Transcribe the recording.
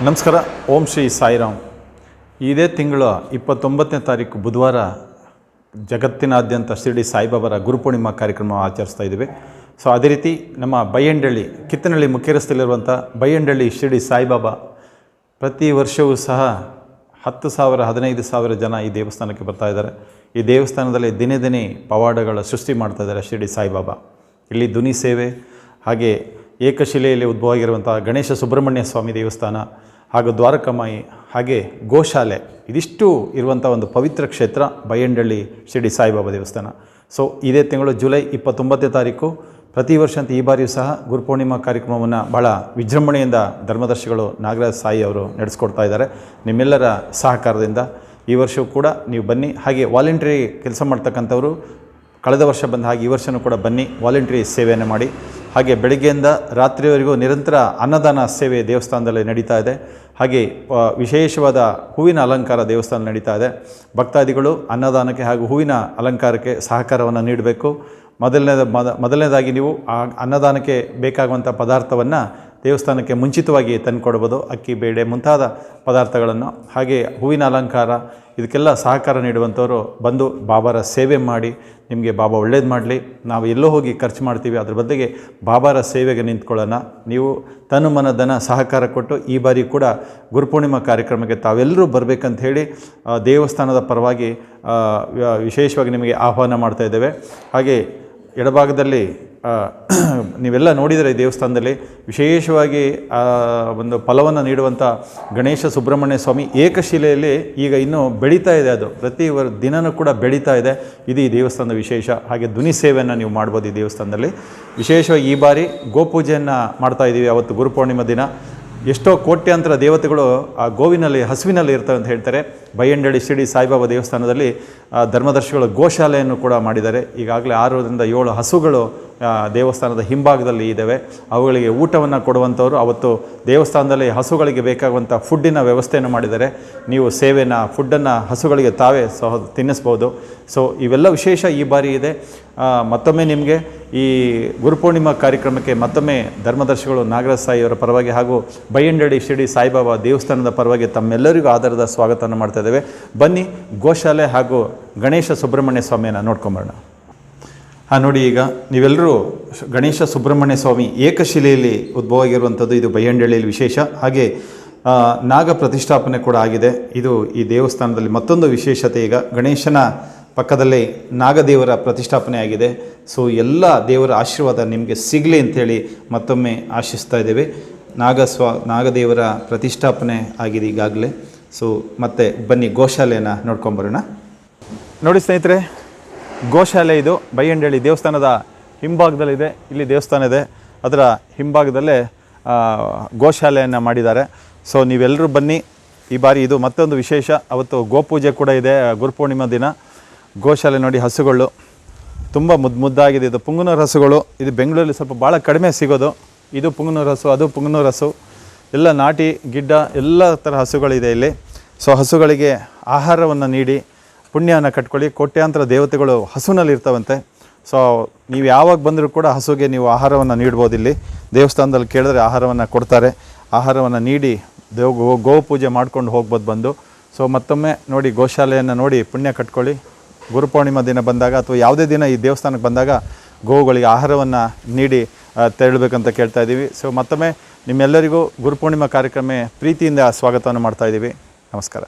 ನಮಸ್ಕಾರ. ಓಂ ಶ್ರೀ ಸಾಯಿರಾಮ್. ಇದೇ ತಿಂಗಳ 29ನೇ ತಾರೀಕು ಬುಧವಾರ ಜಗತ್ತಿನಾದ್ಯಂತ ಶಿರಡಿ ಸಾಯಿಬಾಬಾರ ಗುರುಪೂರ್ಣಿಮಾ ಕಾರ್ಯಕ್ರಮ ಆಚರಿಸ್ತಾ ಇದ್ದೀವಿ. ಸೊ ಅದೇ ರೀತಿ ನಮ್ಮ ಬೈಯಂಡಳ್ಳಿ ಕಿತ್ತನಹಳ್ಳಿ ಮುಖ್ಯ ರಸ್ತೆಯಲ್ಲಿರುವಂಥ ಬೈಯಂಡಳ್ಳಿ ಶಿರಡಿ ಸಾಯಿಬಾಬಾ ಪ್ರತಿ ವರ್ಷವೂ ಸಹ 10,000 15,000 ಜನ ಈ ದೇವಸ್ಥಾನಕ್ಕೆ ಬರ್ತಾ ಇದ್ದಾರೆ. ಈ ದೇವಸ್ಥಾನದಲ್ಲಿ ದಿನೇ ದಿನೇ ಪವಾಡಗಳ ಸೃಷ್ಟಿ ಮಾಡ್ತಾ ಇದ್ದಾರೆ ಶಿರಡಿ ಸಾಯಿಬಾಬಾ. ಇಲ್ಲಿ ಧ್ವನಿ ಸೇವೆ, ಹಾಗೆ ಏಕಶಿಲೆಯಲ್ಲಿ ಉದ್ಭವ ಆಗಿರುವಂಥ ಗಣೇಶ ಸುಬ್ರಹ್ಮಣ್ಯ ಸ್ವಾಮಿ ದೇವಸ್ಥಾನ, ಹಾಗೂ ದ್ವಾರಕಮಾಯಿ, ಹಾಗೆ ಗೋಶಾಲೆ, ಇದಿಷ್ಟು ಇರುವಂಥ ಒಂದು ಪವಿತ್ರ ಕ್ಷೇತ್ರ ಬೈಯಂಡಳ್ಳಿ ಶಿರಡಿ ಸಾಯಿಬಾಬಾ ದೇವಸ್ಥಾನ. ಸೊ ಇದೇ ತಿಂಗಳು ಜುಲೈ 29ನೇ ತಾರೀಕು ಪ್ರತಿ ವರ್ಷಂತೆ ಈ ಬಾರಿಯೂ ಸಹ ಗುರುಪೂರ್ಣಿಮಾ ಕಾರ್ಯಕ್ರಮವನ್ನು ಭಾಳ ವಿಜೃಂಭಣೆಯಿಂದ ಧರ್ಮದರ್ಶಿಗಳು ನಾಗರಾಜ್ ಸಾಯಿ ಅವರು ನಡೆಸ್ಕೊಡ್ತಾ ಇದ್ದಾರೆ. ನಿಮ್ಮೆಲ್ಲರ ಸಹಕಾರದಿಂದ ಈ ವರ್ಷವೂ ಕೂಡ ನೀವು ಬನ್ನಿ. ಹಾಗೆ ವಾಲಂಟ್ರಿ ಕೆಲಸ ಮಾಡ್ತಕ್ಕಂಥವರು ಕಳೆದ ವರ್ಷ ಬಂದ ಹಾಗೆ ಈ ವರ್ಷವೂ ಕೂಡ ಬನ್ನಿ, ವಾಲಂಟ್ರಿ ಸೇವೆಯನ್ನು ಮಾಡಿ. ಹಾಗೆ ಬೆಳಗ್ಗೆಯಿಂದ ರಾತ್ರಿವರೆಗೂ ನಿರಂತರ ಅನ್ನದಾನ ಸೇವೆ ದೇವಸ್ಥಾನದಲ್ಲಿ ನಡೀತಾ ಇದೆ. ಹಾಗೆ ವಿಶೇಷವಾದ ಹೂವಿನ ಅಲಂಕಾರ ದೇವಸ್ಥಾನ ನಡೀತಾ ಇದೆ. ಭಕ್ತಾದಿಗಳು ಅನ್ನದಾನಕ್ಕೆ ಹಾಗೂ ಹೂವಿನ ಅಲಂಕಾರಕ್ಕೆ ಸಹಕಾರವನ್ನು ನೀಡಬೇಕು. ಮೊದಲನೇದಾಗಿ ನೀವು ಆ ಅನ್ನದಾನಕ್ಕೆ ಬೇಕಾಗುವಂಥ ಪದಾರ್ಥವನ್ನು ದೇವಸ್ಥಾನಕ್ಕೆ ಮುಂಚಿತವಾಗಿ ತಂದುಕೊಡ್ಬೋದು. ಅಕ್ಕಿ, ಬೇಳೆ ಮುಂತಾದ ಪದಾರ್ಥಗಳನ್ನು. ಹಾಗೆ ಹೂವಿನ ಅಲಂಕಾರ ಇದಕ್ಕೆಲ್ಲ ಸಹಕಾರ ನೀಡುವಂಥವರು ಬಂದು ಬಾಬಾರ ಸೇವೆ ಮಾಡಿ, ನಿಮಗೆ ಬಾಬಾ ಒಳ್ಳೇದು ಮಾಡಲಿ. ನಾವು ಎಲ್ಲೋ ಹೋಗಿ ಖರ್ಚು ಮಾಡ್ತೀವಿ, ಅದ್ರ ಬದಲಿಗೆ ಬಾಬಾರ ಸೇವೆಗೆ ನಿಂತ್ಕೊಳ್ಳೋಣ. ನೀವು ತನು ಮನ ಧನ ಸಹಕಾರ ಕೊಟ್ಟು ಈ ಬಾರಿ ಕೂಡ ಗುರುಪೂರ್ಣಿಮಾ ಕಾರ್ಯಕ್ರಮಕ್ಕೆ ತಾವೆಲ್ಲರೂ ಬರಬೇಕಂತ ಹೇಳಿ ದೇವಸ್ಥಾನದ ಪರವಾಗಿ ವಿಶೇಷವಾಗಿ ನಿಮಗೆ ಆಹ್ವಾನ ಮಾಡ್ತಾ ಇದ್ದೇವೆ. ಹಾಗೆ ಎಡಭಾಗದಲ್ಲಿ ನೀವೆಲ್ಲ ನೋಡಿದರೆ ಈ ದೇವಸ್ಥಾನದಲ್ಲಿ ವಿಶೇಷವಾಗಿ ಒಂದು ಫಲವನ್ನು ನೀಡುವಂಥ ಗಣೇಶ ಸುಬ್ರಹ್ಮಣ್ಯ ಸ್ವಾಮಿ ಏಕಶಿಲೆಯಲ್ಲಿ ಈಗ ಇನ್ನೂ ಬೆಳೀತಾ ಇದೆ. ಅದು ಪ್ರತಿ ದಿನವೂ ಕೂಡ ಬೆಳೀತಾ ಇದೆ. ಇದು ಈ ದೇವಸ್ಥಾನದ ವಿಶೇಷ. ಹಾಗೆ ಧ್ವನಿ ಸೇವೆಯನ್ನು ನೀವು ಮಾಡ್ಬೋದು ಈ ದೇವಸ್ಥಾನದಲ್ಲಿ. ವಿಶೇಷವಾಗಿ ಈ ಬಾರಿ ಗೋಪೂಜೆಯನ್ನು ಮಾಡ್ತಾಯಿದ್ದೀವಿ. ಅವತ್ತು ಗುರುಪೂರ್ಣಿಮಾ ದಿನ ಎಷ್ಟೋ ಕೋಟ್ಯಾಂತರ ದೇವತೆಗಳು ಆ ಗೋವಿನಲ್ಲಿ ಹಸುವಿನಲ್ಲಿ ಇರ್ತವೆ ಅಂತ ಹೇಳ್ತಾರೆ. ಬೈಯಂಡಳ್ಳಿ ಶಿರಡಿ ಸಾಯಿಬಾಬಾ ದೇವಸ್ಥಾನದಲ್ಲಿ ಧರ್ಮದರ್ಶಿಗಳು ಗೋಶಾಲೆಯನ್ನು ಕೂಡ ಮಾಡಿದ್ದಾರೆ. ಈಗಾಗಲೇ 6ರಿಂದ 7 ಹಸುಗಳು ದೇವಸ್ಥಾನದ ಹಿಂಭಾಗದಲ್ಲಿ ಇದ್ದಾವೆ. ಅವುಗಳಿಗೆ ಊಟವನ್ನು ಕೊಡುವಂಥವ್ರು ಅವತ್ತು ದೇವಸ್ಥಾನದಲ್ಲಿ ಹಸುಗಳಿಗೆ ಬೇಕಾಗುವಂಥ ಫುಡ್ಡಿನ ವ್ಯವಸ್ಥೆಯನ್ನು ಮಾಡಿದ್ದಾರೆ. ನೀವು ಫುಡ್ಡನ್ನು ಹಸುಗಳಿಗೆ ತಾವೇ ತಿನ್ನಿಸ್ಬೋದು. ಸೊ ಇವೆಲ್ಲ ವಿಶೇಷ ಈ ಬಾರಿ ಇದೆ. ಮತ್ತೊಮ್ಮೆ ನಿಮಗೆ ಈ ಗುರುಪೂರ್ಣಿಮಾ ಕಾರ್ಯಕ್ರಮಕ್ಕೆ ಮತ್ತೊಮ್ಮೆ ಧರ್ಮದರ್ಶಿಗಳು ನಾಗರಾಜ್ ಸಾಯಿ ಅವರ ಪರವಾಗಿ ಹಾಗೂ ಬೈಯಂಡಳ್ಳಿ ಶಿರಡಿ ಸಾಯಿಬಾಬಾ ದೇವಸ್ಥಾನದ ಪರವಾಗಿ ತಮ್ಮೆಲ್ಲರಿಗೂ ಆಧಾರದ ಸ್ವಾಗತವನ್ನು ಮಾಡ್ತಾ ಇದ್ದೇವೆ. ಬನ್ನಿ, ಗೋಶಾಲೆ ಹಾಗೂ ಗಣೇಶ ಸುಬ್ರಹ್ಮಣ್ಯ ಸ್ವಾಮಿಯನ್ನು ನೋಡ್ಕೊಂಬರೋಣ. ನೋಡಿ, ಈಗ ನೀವೆಲ್ಲರೂ ಗಣೇಶ ಸುಬ್ರಹ್ಮಣ್ಯ ಸ್ವಾಮಿ ಏಕಶಿಲೆಯಲ್ಲಿ ಉದ್ಭವ ಆಗಿರುವಂಥದ್ದು ಇದು ಬೈಯಂಡಳ್ಳಿಯಲ್ಲಿ ವಿಶೇಷ. ಹಾಗೆ ನಾಗ ಪ್ರತಿಷ್ಠಾಪನೆ ಕೂಡ ಆಗಿದೆ. ಇದು ಈ ದೇವಸ್ಥಾನದಲ್ಲಿ ಮತ್ತೊಂದು ವಿಶೇಷತೆ. ಈಗ ಗಣೇಶನ ಪಕ್ಕದಲ್ಲಿ ನಾಗದೇವರ ಪ್ರತಿಷ್ಠಾಪನೆ ಆಗಿದೆ. ಸೊ ಎಲ್ಲ ದೇವರ ಆಶೀರ್ವಾದ ನಿಮಗೆ ಸಿಗಲಿ ಅಂಥೇಳಿ ಮತ್ತೊಮ್ಮೆ ಆಶಿಸ್ತಾ ಇದ್ದೇವೆ. ನಾಗದೇವರ ಪ್ರತಿಷ್ಠಾಪನೆ ಆಗಿದೆ ಈಗಾಗಲೇ. ಸೊ ಮತ್ತೆ ಬನ್ನಿ ಗೋಶಾಲೆಯನ್ನು ನೋಡ್ಕೊಂಬರೋಣ. ನೋಡಿ ಸ್ನೇಹಿತರೆ, ಗೋಶಾಲೆ ಇದು ಬೈಯಂಡಳ್ಳಿ ದೇವಸ್ಥಾನದ ಹಿಂಭಾಗದಲ್ಲಿದೆ. ಇಲ್ಲಿ ದೇವಸ್ಥಾನ ಇದೆ, ಅದರ ಹಿಂಭಾಗದಲ್ಲೇ ಗೋಶಾಲೆಯನ್ನು ಮಾಡಿದ್ದಾರೆ. ಸೊ ನೀವೆಲ್ಲರೂ ಬನ್ನಿ. ಈ ಬಾರಿ ಇದು ಮತ್ತೊಂದು ವಿಶೇಷ. ಅವತ್ತು ಗೋಪೂಜೆ ಕೂಡ ಇದೆ ಗುರುಪೂರ್ಣಿಮಾ ದಿನ. ಗೋಶಾಲೆ ನೋಡಿ, ಹಸುಗಳು ತುಂಬ ಮುದ್ದಾಗಿದೆ. ಇದು ಪುಂಗನೂರು ಹಸುಗಳು. ಇದು ಬೆಂಗಳೂರಲ್ಲಿ ಸ್ವಲ್ಪ ಭಾಳ ಕಡಿಮೆ ಸಿಗೋದು. ಇದು ಪುಂಗನೂರು ಹಸು, ಅದು ಪುಂಗನೂರು ಹಸು. ಎಲ್ಲ ನಾಟಿ ಗಿಡ್ಡ ಎಲ್ಲ ಥರ ಹಸುಗಳಿದೆ ಇಲ್ಲಿ. ಸೊ ಹಸುಗಳಿಗೆ ಆಹಾರವನ್ನು ನೀಡಿ ಪುಣ್ಯವನ್ನು ಕಟ್ಕೊಳ್ಳಿ. ಕೋಟ್ಯಾಂತರ ದೇವತೆಗಳು ಹಸುನಲ್ಲಿ ಇರ್ತಾವಂತೆ. ಸೊ ನೀವು ಯಾವಾಗ ಬಂದರೂ ಕೂಡ ಹಸುಗೆ ನೀವು ಆಹಾರವನ್ನು ನೀಡ್ಬೋದು. ಇಲ್ಲಿ ದೇವಸ್ಥಾನದಲ್ಲಿ ಕೇಳಿದ್ರೆ ಆಹಾರವನ್ನು ಕೊಡ್ತಾರೆ. ಆಹಾರವನ್ನು ನೀಡಿ ಗೋಪೂಜೆ ಮಾಡ್ಕೊಂಡು ಹೋಗ್ಬೋದು ಬಂದು. ಸೊ ಮತ್ತೊಮ್ಮೆ ನೋಡಿ, ಗೋಶಾಲೆಯನ್ನು ನೋಡಿ ಪುಣ್ಯ ಕಟ್ಕೊಳ್ಳಿ. ಗುರುಪೂರ್ಣಿಮಾ ದಿನ ಬಂದಾಗ ಅಥವಾ ಯಾವುದೇ ದಿನ ಈ ದೇವಸ್ಥಾನಕ್ಕೆ ಬಂದಾಗ ಗೋವುಗಳಿಗೆ ಆಹಾರವನ್ನು ನೀಡಿ ತೆರಳಬೇಕಂತ ಕೇಳ್ತಾ ಇದ್ದೀವಿ. ಸೊ ಮತ್ತೊಮ್ಮೆ ನಿಮ್ಮೆಲ್ಲರಿಗೂ ಗುರುಪೂರ್ಣಿಮಾ ಕಾರ್ಯಕ್ರಮ ಪ್ರೀತಿಯಿಂದ ಸ್ವಾಗತವನ್ನು ಮಾಡ್ತಾಯಿದ್ದೀವಿ. ನಮಸ್ಕಾರ.